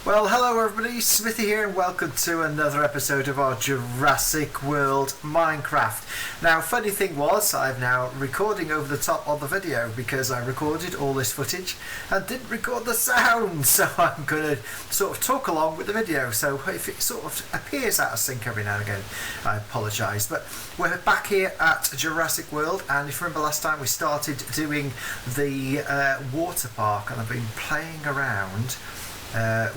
Well, hello everybody, Smithy here and welcome to another episode of our Jurassic World Minecraft. Now, funny thing was, I'm now recording over the top of the video because I recorded all this footage and didn't record the sound, so I'm going to sort of talk along with the video, so if it sort of appears out of sync every now and again, I apologise. But we're back here at Jurassic World, and if you remember last time we started doing the water park, and I've been playing around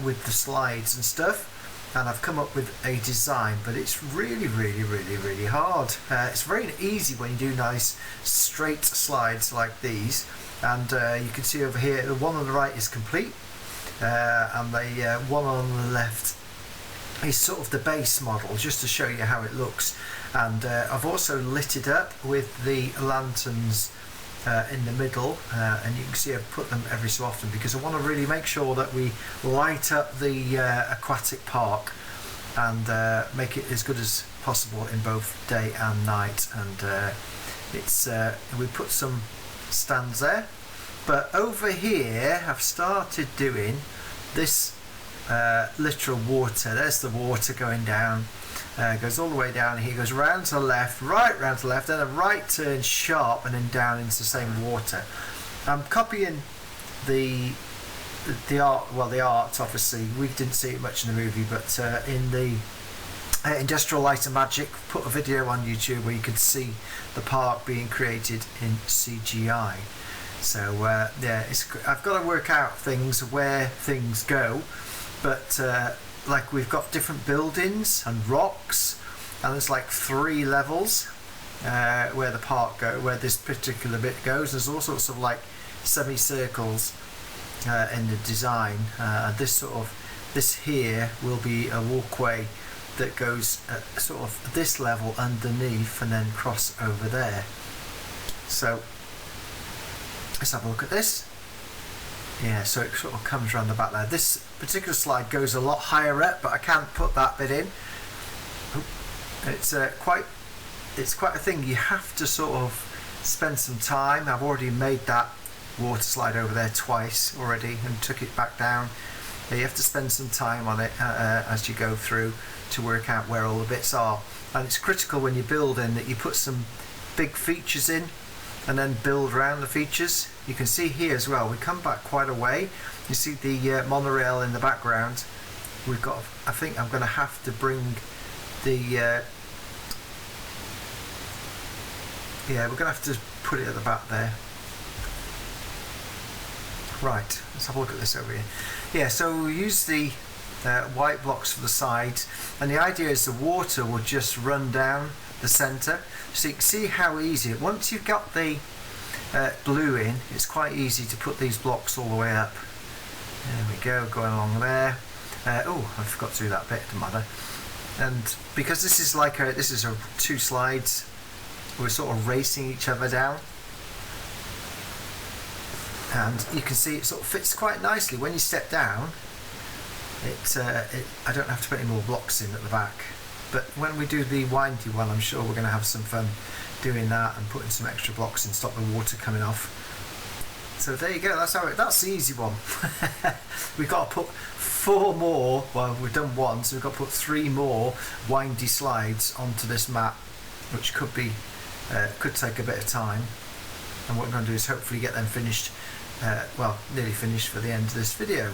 with the slides and stuff, and I've come up with a design, but it's really hard. It's very easy when you do nice straight slides like these, and you can see over here the one on the right is complete, and the one on the left is sort of the base model, just to show you how it looks. And I've also lit it up with the lanterns in the middle, and you can see I've put them every so often because I want to really make sure that we light up the aquatic park and make it as good as possible in both day and night. And we put some stands there, but over here I've started doing this literal water. There's the water going down. Goes all the way down here, goes round to the left, right round to the left, then a right turn sharp and then down into the same water. I'm copying the art, well, the art obviously, we didn't see it much in the movie, but in the Industrial Light and Magic, put a video on YouTube where you could see the park being created in CGI. So yeah, I've got to work out things, where things go, but like we've got different buildings and rocks, and there's like 3 levels where the park where this particular bit goes. There's all sorts of like semicircles in the design. This here will be a walkway that goes at sort of this level underneath and then cross over there. So let's have a look at this. Yeah, so it sort of comes around the back there. This particular slide goes a lot higher up, but I can't put that bit in. It's quite a thing. You have to sort of spend some time. I've already made that water slide over there twice already and took it back down. You have to spend some time on it as you go through to work out where all the bits are. And it's critical when you're building that you put some big features in and then build around the features. You can see here as well, we come back quite a way. You see the monorail in the background. We've got, I think I'm going to have to bring the yeah, we're going to have to put it at the back there. Right, let's have a look at this over here. Yeah, so we use the white blocks for the sides, and the idea is the water will just run down the centre. So you can see how easy, once you've got the blue in, it's quite easy to put these blocks all the way up. There we go, going along there. Oh, I forgot to do that bit, doesn't matter. And because this is like this is 2 slides, we're sort of racing each other down. And you can see it sort of fits quite nicely. When you step down, I don't have to put any more blocks in at the back. But when we do the windy one, I'm sure we're going to have some fun doing that and putting some extra blocks in, stop the water coming off. So there you go, that's the easy one. We've got to put 4 more, well, we've done 1, so we've got to put 3 more windy slides onto this map, which could take a bit of time. And what we're going to do is hopefully get them finished, well, nearly finished for the end of this video.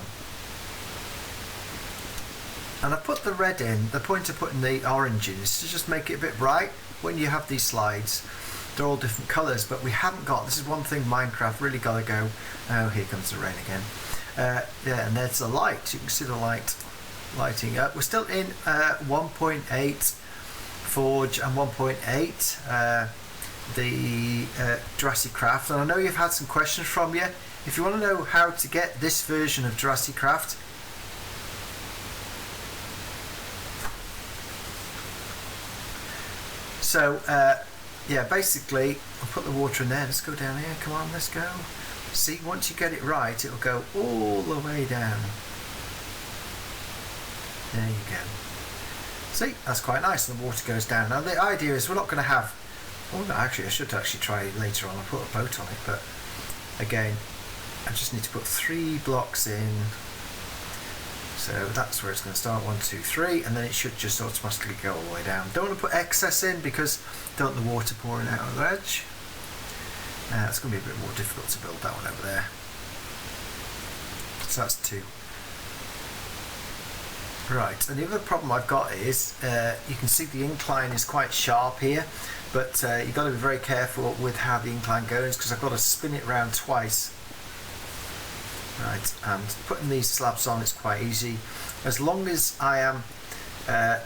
And I put the red in. The point of putting the orange in is to just make it a bit bright. When you have these slides, they're all different colours, but we haven't got, this is one thing Minecraft really got to go. Oh, here comes the rain again. Yeah, and there's the light. You can see the light lighting up. We're still in 1.8 Forge and 1.8 the JurassiCraft, and I know you've had some questions from you. If you want to know how to get this version of JurassiCraft, so yeah, basically I'll put the water in there. Let's go down here, come on, let's go. See, once you get it right, it'll go all the way down. There you go. See, that's quite nice, and the water goes down. Now the idea is we're not going to have, oh no, actually I should actually try it later on. I'll put a boat on it, but again I just need to put 3 blocks in So that's where it's going to start, 1, 2, 3, and then it should just automatically go all the way down. Don't want to put excess in because don't want the water pouring out of the edge. It's going to be a bit more difficult to build that one over there. So that's 2. Right, and the other problem I've got is you can see the incline is quite sharp here, but you've got to be very careful with how the incline goes because I've got to spin it around twice. Right, and putting these slabs on is quite easy as long as I am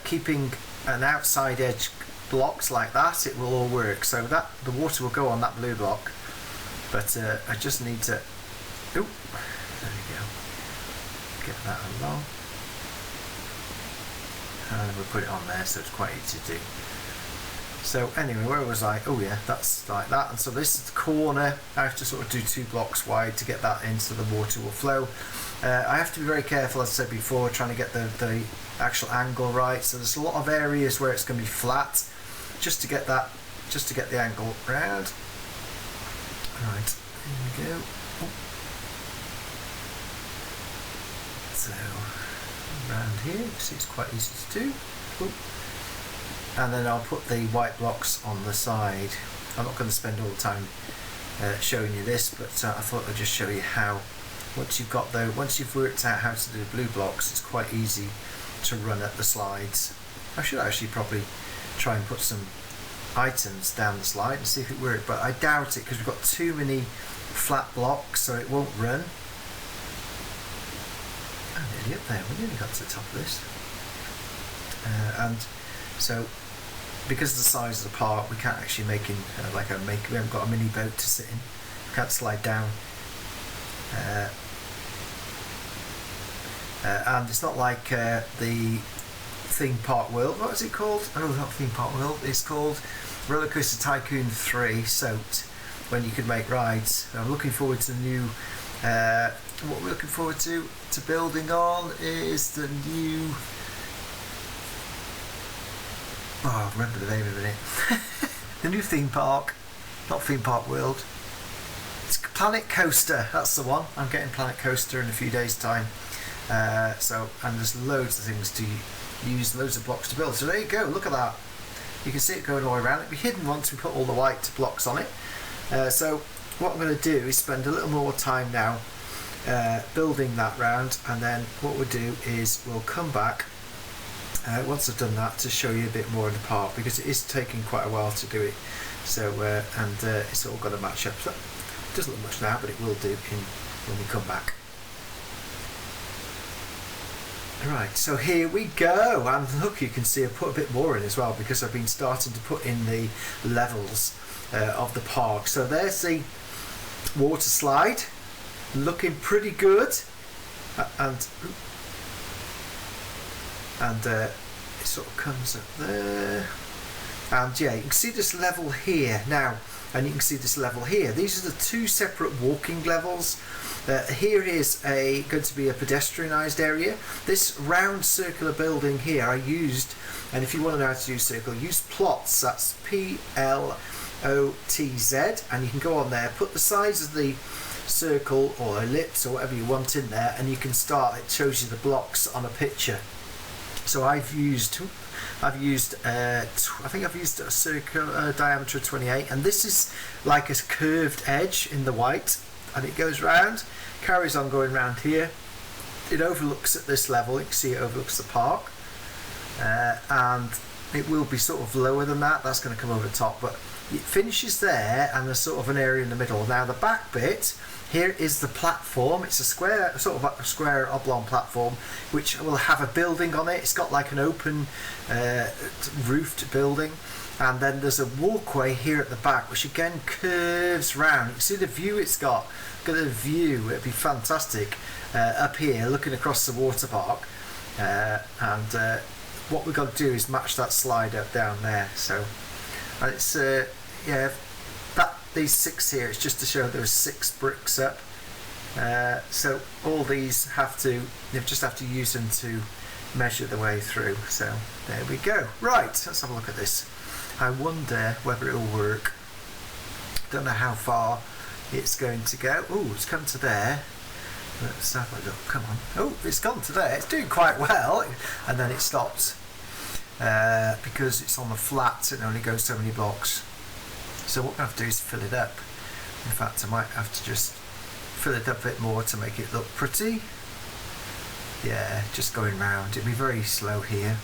keeping an outside edge blocks like that. It will all work, so that the water will go on that blue block, but I just need to there we go, get that along, and we'll put it on there so it's quite easy to do. So anyway, where was I? Oh yeah, that's like that. And so this is the corner. I have to sort of do 2 blocks wide to get that in so the water will flow. I have to be very careful, as I said before, trying to get the actual angle right. So there's a lot of areas where it's going to be flat, just to get that, just to get the angle round. Right, here we go. So around here, you see it's quite easy to do. And then I'll put the white blocks on the side. I'm not going to spend all the time showing you this, but I thought I'd just show you how, once you've worked out how to do blue blocks, it's quite easy to run up the slides. I should actually probably try and put some items down the slide and see if it works, but I doubt it because we've got too many flat blocks, so it won't run. I'm nearly up there. We nearly got to the top of this. And so, because of the size of the park, we can't actually make we haven't got a mini boat to sit in. We can't slide down. And it's not like the theme park world. What is it called? Oh, not theme park world. It's called Roller Coaster Tycoon 3 Soaked, when you could make rides. I'm looking forward to the new. What we're looking forward to building on is the new. Oh, I remember the name of it. The new theme park, not theme park world. It's Planet Coaster. That's the one. I'm getting Planet Coaster in a few days' time. And there's loads of things to use, loads of blocks to build. So there you go. Look at that. You can see it going all the way around. It'll be hidden once we put all the white blocks on it. So what I'm going to do is spend a little more time now building that round, and then what we'll do is we'll come back. Once I've done that, to show you a bit more in the park, because it is taking quite a while to do it. So it's all got to match up. So it doesn't look much now, but it will do when we come back. Right, so here we go, and look, you can see I put a bit more in as well because I've been starting to put in the levels of the park. So there's the water slide, looking pretty good, and it sort of comes up there, and yeah, you can see this level here now, and you can see this level here. These are the 2 separate walking levels. Here is going to be a pedestrianised area. This round circular building here I used, and if you want to know how to use circle, use plots. That's PLOTZ, and you can go on there, put the size of the circle or ellipse or whatever you want in there, and you can start. It shows you the blocks on a picture. So I've used I think I've used a circle diameter of 28, and this is like a curved edge in the white, and it goes round, carries on going round here. It overlooks at this level. You can see it overlooks the park, and it will be sort of lower than that. That's going to come over the top, but it finishes there, and there's sort of an area in the middle. Now the back bit here is the platform. It's a square, sort of a square oblong platform, which will have a building on it. It's got like an open roofed building, and then there's a walkway here at the back, which again curves round. You can see the view it's got. Look at the view. It'd be fantastic up here, looking across the water park. What we've got to do is match that slide up down there. So it's these 6 here, it's just to show there's 6 bricks up. So all these you just have to use them to measure the way through. So there we go. Right, let's have a look at this. I wonder whether it'll work. Don't know how far it's going to go. Oh, it's come to there. Let's have a look. Come on. Oh, it's gone today. It's doing quite well. And then it stops. Because it's on the flat, it only goes so many blocks. So what I'm going to have to do is fill it up. In fact, I might have to just fill it up a bit more to make it look pretty. Yeah, just going round. It'd be very slow here.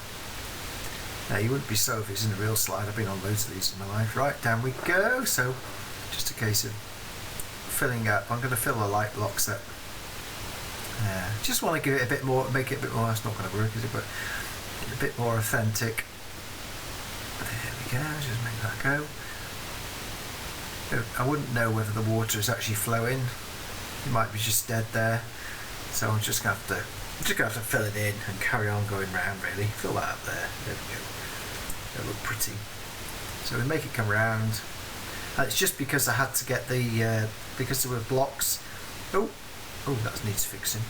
Now, you wouldn't be slow if it's in a real slide. I've been on loads of these in my life. Right, down we go. So, just a case of filling up. I'm going to fill the light blocks up. Just want to give it a bit more, make it a bit more. It's not going to work, is it? But a bit more authentic. There we go. Just make that go. I wouldn't know whether the water is actually flowing. It might be just dead there. So I'm just going to have to fill it in and carry on going round, really. Fill that up there. There we go. It'll look pretty. So we make it come round. And it's just because I had to get the, because there were blocks. Oh, that needs fixing.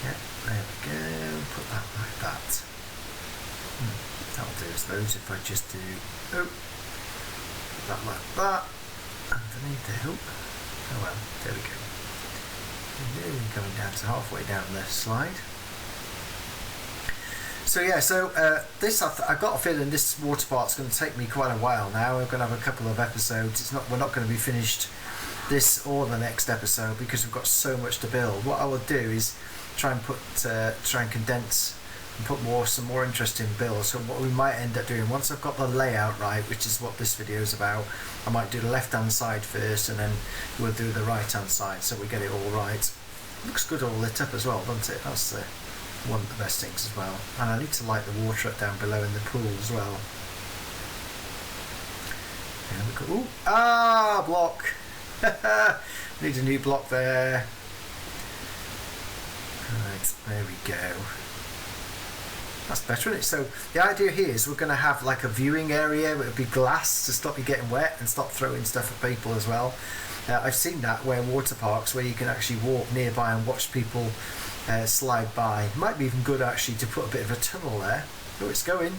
Yeah, there we go. Put that like that. That'll do us those if I just do, put that like that. Underneath the hoop. Oh well, there we go. Nearly going down to halfway down the slide. So yeah, this I've got a feeling this water part's going to take me quite a while now. We're going to have a couple of episodes. We're not going to be finished this or the next episode because we've got so much to build. What I will do is try and condense and put some more interesting builds. So what we might end up doing, once I've got the layout right, which is what this video is about, I might do the left hand side first and then we'll do the right hand side so we get it all right. Looks good all lit up as well, doesn't it? That's one of the best things as well. And I need to light the water up down below in the pool as well. Ooh, block! Need a new block there. Right, there we go. That's better, isn't it? So the idea here is we're going to have like a viewing area. It'll be glass to stop you getting wet and stop throwing stuff at people as well. I've seen that where water parks where you can actually walk nearby and watch people slide by. It might be even good actually to put a bit of a tunnel there. Oh, it's going.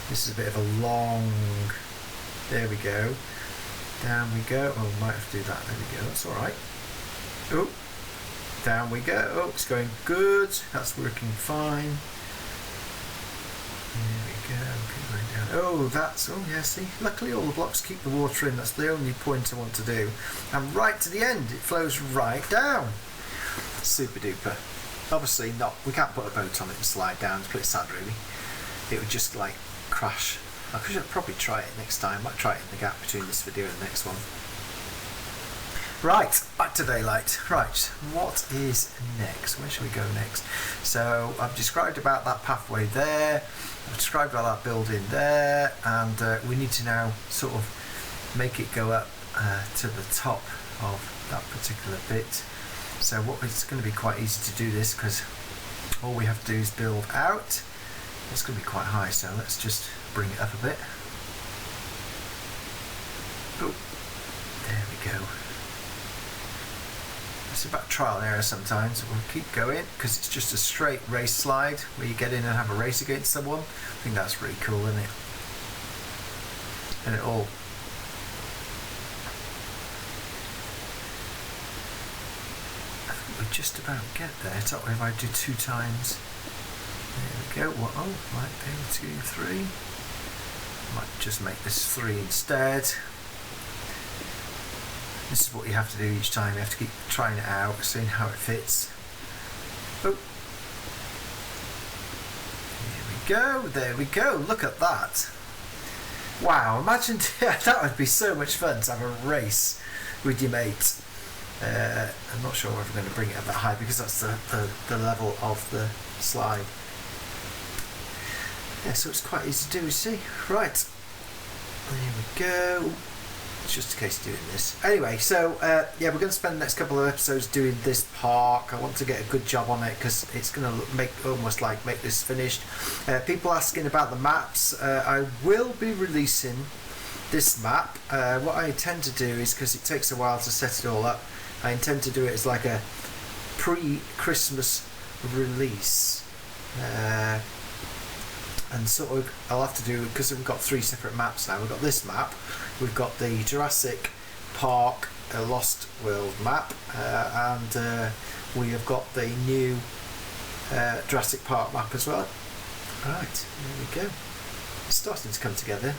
This is a bit of a long. There we go. Down we go. Oh, we might have to do that. There we go. That's all right. Oh, down we go. Oh, it's going good. That's working fine. There we go. Keep going down. Oh, yeah, see? Luckily all the blocks keep the water in. That's the only point I want to do. And right to the end, it flows right down. Super duper. Obviously not, we can't put a boat on it and slide down. It's pretty sad really. It would just like crash. I should probably try it next time. I might try it in the gap between this video and the next one. Right, back to daylight. Right, what is next? Where should we go next? So I've described about that pathway there. I've described about that building there, and we need to now sort of make it go up to the top of that particular bit. So it's going to be quite easy to do this because all we have to do is build out. It's going to be quite high, so let's just bring it up a bit. Oh, there we go. It's about trial and error sometimes. We'll keep going because it's just a straight race slide where you get in and have a race against someone. I think that's pretty cool, isn't it? And it all. I think we just about get there. Top if I do 2 times. There we go. Oh, right there, 2, 3. Might just make this 3 instead. This is what you have to do each time. You have to keep trying it out, seeing how it fits. Oh. There we go. Look at that. Wow, imagine that would be so much fun to have a race with your mates. I'm not sure if we're going to bring it up that high because that's the level of the slide. Yeah, so it's quite easy to do, you see. Right. There we go. It's just a case of doing this. Anyway, so yeah, we're going to spend the next couple of episodes doing this park. I want to get a good job on it because it's going to make this finished. People asking about the maps. I will be releasing this map. What I intend to do is, because it takes a while to set it all up, I intend to do it as like a pre-Christmas release. And sort of I'll have to do, because we've got 3 separate maps now. We've got this map, we've got the Jurassic Park a Lost World map, and we have got the new Jurassic Park map as well. Right, there we go. It's starting to come together.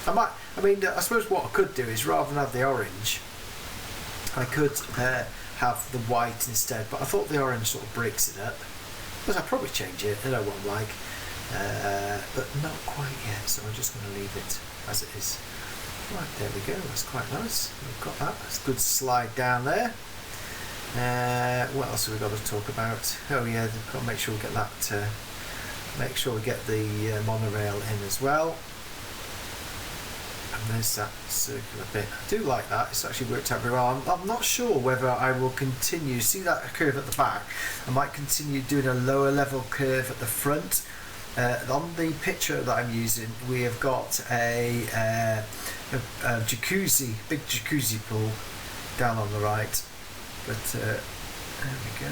I suppose what I could do is, rather than have the orange, I could have the white instead, but I thought the orange sort of breaks it up. But I'll probably change it, I know what I'm like, but not quite yet, so I'm just going to leave it as it is. Right, there we go, that's quite nice. We've got that, that's a good slide down there. What else have we got to talk about? Oh yeah, we've got to make sure we get that, make sure we get the monorail in as well. And there's that circular bit. I do like that, it's actually worked out very well. I'm not sure whether I will continue, see that curve at the back, I might continue doing a lower level curve at the front. On the picture that I'm using, we have got a jacuzzi, big jacuzzi pool down on the right. But there we go,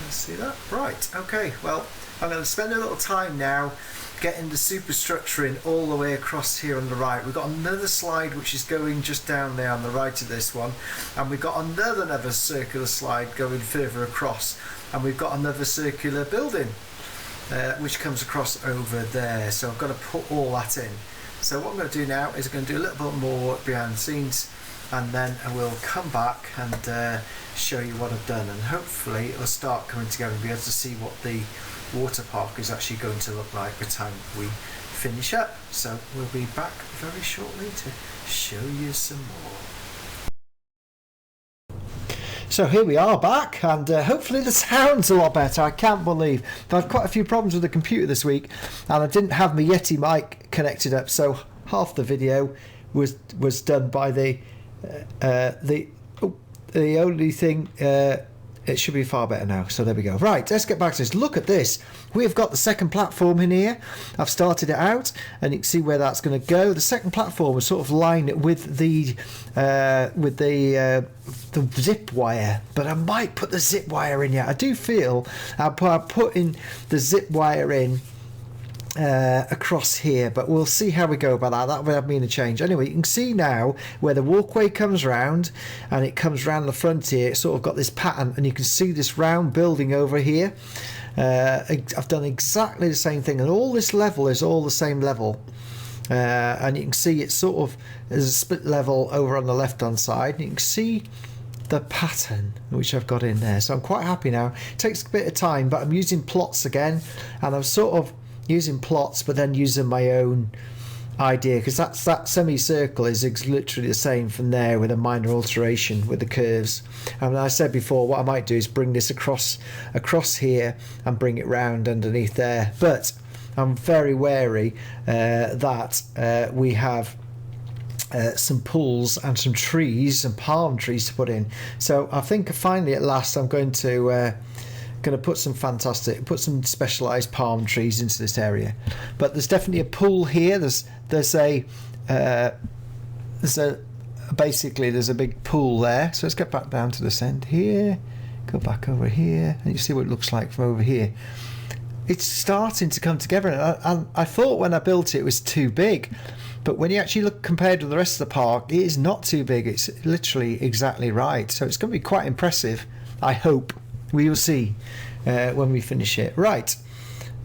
let's see that. Right, okay, well, I'm going to spend a little time now getting the superstructure in all the way across here on the right. We've got another slide which is going just down there on the right of this one, and we've got another circular slide going further across, and we've got another circular building which comes across over there. So I've got to put all that in. So what I'm going to do now is I'm going to do a little bit more behind the scenes, and then I will come back and show you what I've done, and hopefully it'll start coming together and be able to see what the water park is actually going to look like by the time we finish up. So we'll be back very shortly to show you some more. So here we are back, and hopefully the sound's a lot better. I can't believe I've had quite a few problems with the computer this week, and I didn't have my Yeti mic connected up, so half the video was done by the only thing. It should be far better now, so there we go. Right, let's get back to this. Look at this. We've got the second platform in here. I've started it out, and you can see where that's going to go. The second platform is sort of lined with the zip wire, but I might put the zip wire in yet. I do feel I'll put in the zip wire in across here, but we'll see how we go about that. That would mean a change. Anyway, you can see now where the walkway comes round, and it comes round the front here. It's sort of got this pattern, and you can see this round building over here. I've done exactly the same thing, and all this level is all the same level. And you can see it's sort of, there's a split level over on the left hand side, and you can see the pattern which I've got in there. So I'm quite happy now. It takes a bit of time, but I'm using plots again, and I'm sort of using plots but then using my own idea, because that semicircle is literally the same from there with a minor alteration with the curves. And I said before, what I might do is bring this across here and bring it round underneath there, but I'm very wary that we have some pools and some trees and palm trees to put in. So I think finally at last I'm going to put some specialized palm trees into this area. But there's definitely a pool here. There's a big pool there. So let's get back down to this end here, go back over here, and you see what it looks like from over here. It's starting to come together, and I thought when I built it was too big, but when you actually look compared to the rest of the park, it is not too big. It's literally exactly right. So it's going to be quite impressive, I hope. We will see when we finish it. Right,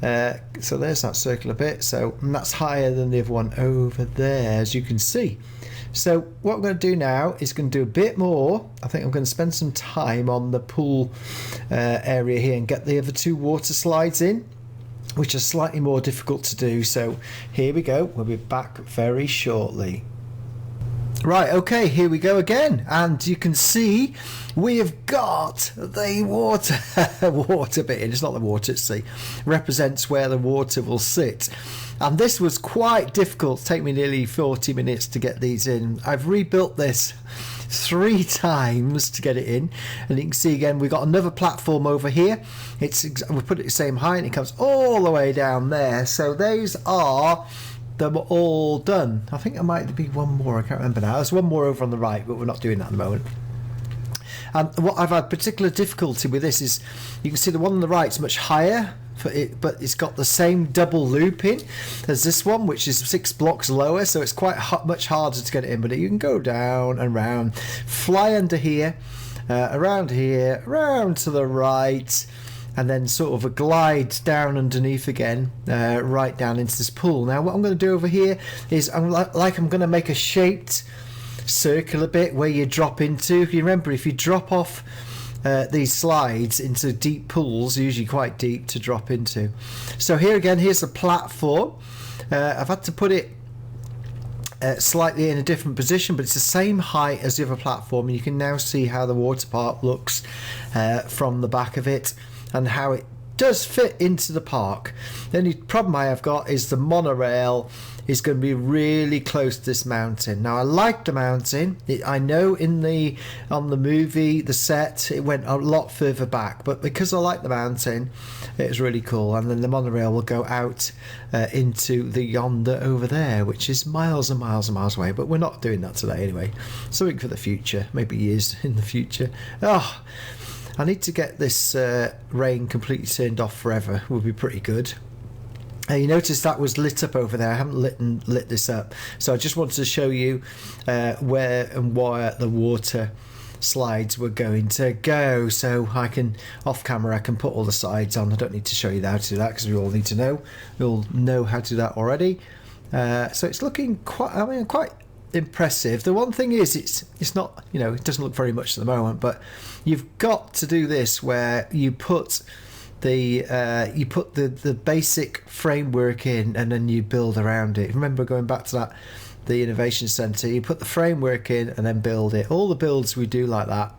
so there's that circular bit. So and that's higher than the other one over there, as you can see. So what I'm going to do now is going to do a bit more. I think I'm going to spend some time on the pool area here and get the other two water slides in, which are slightly more difficult to do. So here we go. We'll be back very shortly. Right, okay, here we go again, and you can see we have got the water bit in. It's not the water, it's represents where the water will sit. And this was quite difficult. It took me nearly 40 minutes to get these in. I've rebuilt this 3 times to get it in, and you can see again we've got another platform over here. We put it the same height, and it comes all the way down there. So those are them all done. I think there might be one more, I can't remember now. There's one more over on the right, but we're not doing that at the moment. And what I've had particular difficulty with this is, you can see the one on the right is much higher, but it's got the same double looping as this one, which is 6 blocks lower, so it's quite much harder to get it in. But you can go down and round, fly under here, around here, around to the right, and then sort of a glide down underneath again, right down into this pool. Now what I'm going to do over here is I'm going to make a shaped circular bit where you drop into. If you remember, if you drop off these slides into deep pools, usually quite deep to drop into. So here again, here's the platform. I've had to put it slightly in a different position, but it's the same height as the other platform. You can now see how the water park looks from the back of it, and how it does fit into the park. The only problem I have got is the monorail is going to be really close to this mountain. Now I like the mountain. I know on the movie, the set, it went a lot further back, but because I like the mountain, it's really cool. And then the monorail will go out into the yonder over there, which is miles and miles and miles away, but we're not doing that today anyway. Something for the future, maybe years in the future. I need to get this rain completely turned off forever. Would be pretty good. You notice that was lit up over there. I haven't lit this up, so I just wanted to show you where and why the water slides were going to go. So I can, off camera, I can put all the sides on. I don't need to show you how to do that because we all need to know. We all know how to do that already. So it's looking quite impressive. The one thing is, it's not, it doesn't look very much at the moment, but you've got to do this where you put the basic framework in, and then you build around it. Remember, going back to that, the innovation center, you put the framework in and then build it. All the builds we do like that.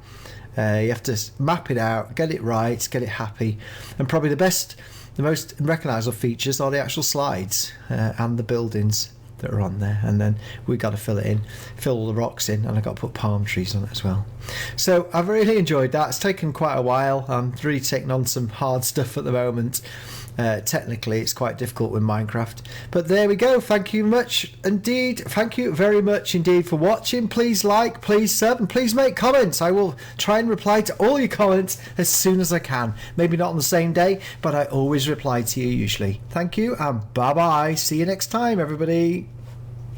You have to map it out, get it right, get it happy, and probably the most recognizable features are the actual slides and the buildings that are on there. And then we got to fill it in, fill all the rocks in, and I got to put palm trees on it as well. So I've really enjoyed that. It's taken quite a while. I'm really taking on some hard stuff at the moment. Technically it's quite difficult with Minecraft, but there we go. Thank you very much indeed for watching. Please like, please sub, and please make comments. I will try and reply to all your comments as soon as I can. Maybe not on the same day, but I always reply to you usually. Thank you, and bye bye. See you next time, everybody.